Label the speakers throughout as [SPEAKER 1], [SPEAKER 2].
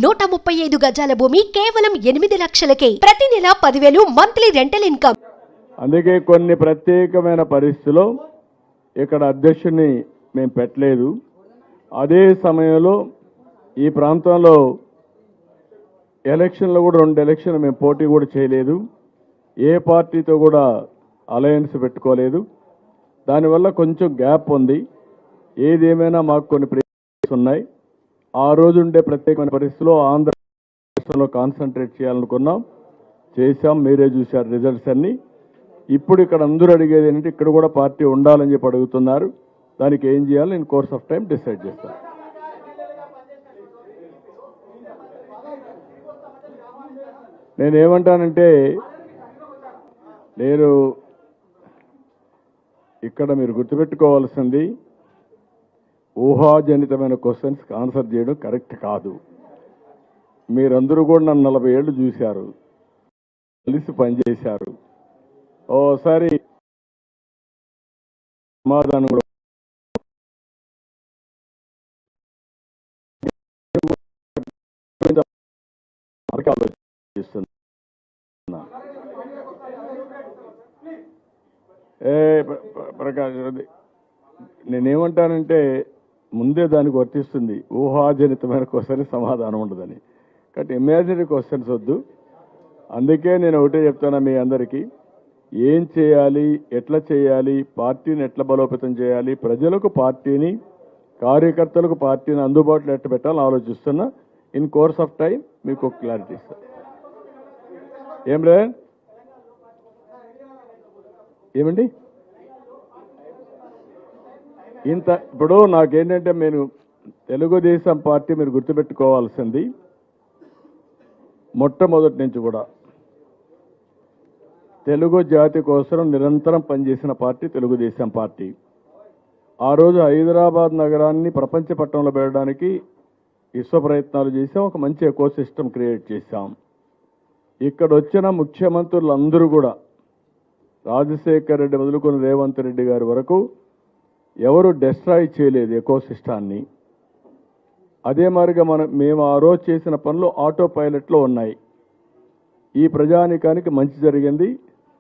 [SPEAKER 1] 135 గజాల భూమి కేవలం 8 లక్షలకే. ప్రతి నెల 10,000 మంత్లీ రెంటల్ ఇన్కమ్.
[SPEAKER 2] అందుకే కొన్ని ప్రత్యేకమైన పరిస్థితుల్లో ఇక్కడ అధ్యక్షుడిని మేము పెట్టలేదు. అదే సమయంలో ఈ ప్రాంతంలో ఎలక్షన్లో కూడా 2 ఎలక్షన్లు మేము పోటీ కూడా చేయలేదు. ఏ పార్టీతో కూడా అలయన్స్ పెట్టుకోలేదు. దానివల్ల కొంచెం గ్యాప్ ఉంది. ఏదేమైనా మాకు కొన్ని ప్రేక్షకులు ఉన్నాయి. ఆ రోజు ఉండే ప్రత్యేకమైన పరిస్థితుల్లో ఆంధ్రప్రదేశ్లో కాన్సన్ట్రేట్ చేయాలనుకున్నాం, చేశాం. మీరే చూశారు రిజల్ట్స్ అన్ని. ఇప్పుడు ఇక్కడ అందరూ అడిగేది ఏంటంటే ఇక్కడ కూడా పార్టీ ఉండాలని చెప్పి అడుగుతున్నారు. దానికి ఏం చేయాలో in course of time decide చేస్తాను. నేనేమంటానంటే నేను ఇక్కడ మీరు గుర్తుపెట్టుకోవాల్సింది ఊహాజనితమైన క్వశ్చన్స్కి ఆన్సర్ చేయడం కరెక్ట్ కాదు. మీరందరూ కూడా నన్ను 40 ఏళ్ళు చూశారు, కలిసి పనిచేశారు. ఓసారి సమాధానం కూడా ఆలోచిస్తున్నా. ప్రకాష్, నేనేమంటానంటే ముందే దానికి వర్తిస్తుంది. ఊహాజనితమైన క్వశ్చన్ సమాధానం ఉండదని. కాబట్టి ఇమాజినరీ క్వశ్చన్స్ వద్దు. అందుకే నేను ఒకటే చెప్తాను మీ అందరికీ, ఏం చేయాలి, ఎట్లా చేయాలి, పార్టీని ఎట్లా బలోపేతం చేయాలి, ప్రజలకు పార్టీని, కార్యకర్తలకు పార్టీని అందుబాటులో ఎట్లా పెట్టాలని ఆలోచిస్తున్నా. ఇన్ కోర్స్ ఆఫ్ టైం మీకు క్లారిటీ ఇస్తాను. ఏం రే ఏమండి ఇంత ఇప్పుడు నాకేంటంటే నేను తెలుగుదేశం పార్టీ మీరు గుర్తుపెట్టుకోవాల్సింది మొట్టమొదటి నుంచి కూడా తెలుగు జాతి కోసం నిరంతరం పనిచేసిన పార్టీ తెలుగుదేశం పార్టీ. ఆ రోజు హైదరాబాద్ నగరాన్ని ప్రపంచ పట్టణంలో పెట్టడానికి విశ్వ ప్రయత్నాలు చేశాం. ఒక మంచి ఎకో సిస్టమ్ క్రియేట్ చేశాం. ఇక్కడ వచ్చిన ముఖ్యమంత్రులందరూ కూడా రాజశేఖర్ రెడ్డి మొదలుకొని రేవంత్ రెడ్డి గారి వరకు ఎవరు డెస్ట్రాయ్ చేయలేదు ఎకో సిస్టాన్ని. అదే మాదిరిగా మేము ఆ రోజు చేసిన పనులు ఆటో పైలట్లో ఉన్నాయి. ఈ ప్రజానికానికి మంచి జరిగింది.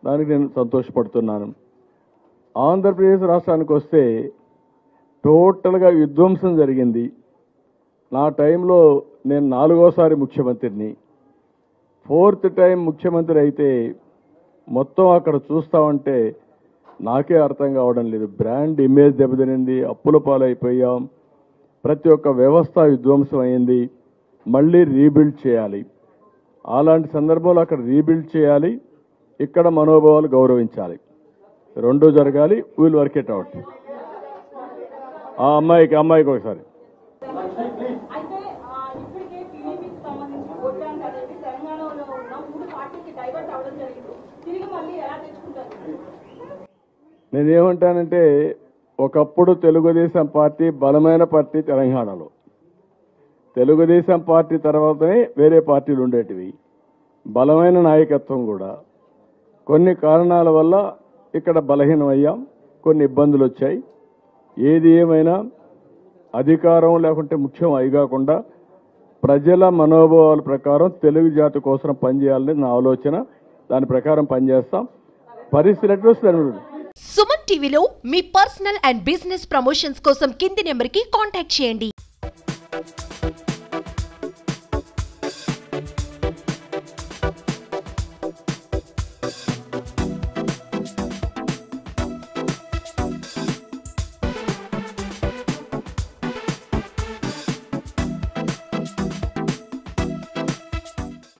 [SPEAKER 2] దానికి నేను సంతోషపడుతున్నాను. ఆంధ్రప్రదేశ్ రాష్ట్రానికి వస్తే టోటల్గా విధ్వంసం జరిగింది. నా టైంలో నేను 4వసారి ముఖ్యమంత్రిని, 4th టైం ముఖ్యమంత్రి అయితే మొత్తం అక్కడ చూస్తామంటే నాకే అర్థం కావడం లేదు. బ్రాండ్ ఇమేజ్ దెబ్బతినింది, అప్పుల పాలైపోయాం, ప్రతి ఒక్క వ్యవస్థ విధ్వంసం అయింది. మళ్ళీ రీబిల్డ్ చేయాలి. అలాంటి సందర్భంలో అక్కడ రీబిల్డ్ చేయాలి, ఇక్కడ మనోభావాలు గౌరవించాలి. రెండూ జరగాలి. Wheel work it out. ఆ అమ్మాయికి ఒకసారి నేనేమంటానంటే ఒకప్పుడు తెలుగుదేశం పార్టీ బలమైన పార్టీ తెలంగాణలో. తెలుగుదేశం పార్టీ తర్వాతనే వేరే పార్టీలు ఉండేటివి. బలమైన నాయకత్వం కూడా. కొన్ని కారణాల వల్ల ఇక్కడ బలహీనమయ్యాం, కొన్ని ఇబ్బందులు వచ్చాయి. ఏది ఏమైనా అధికారం లేకుంటే ముఖ్యం అయి కాకుండా ప్రజల మనోభావాల ప్రకారం తెలుగు జాతి కోసం పనిచేయాలని నా ఆలోచన. దాని ప్రకారం పనిచేస్తాం. పరిస్థితులు
[SPEAKER 1] సుమన్ టీవీలో మీ పర్సనల్ అండ్ బిజినెస్ ప్రమోషన్స్ కోసం కింది నెంబర్కి కాంటాక్ట్ చేయండి.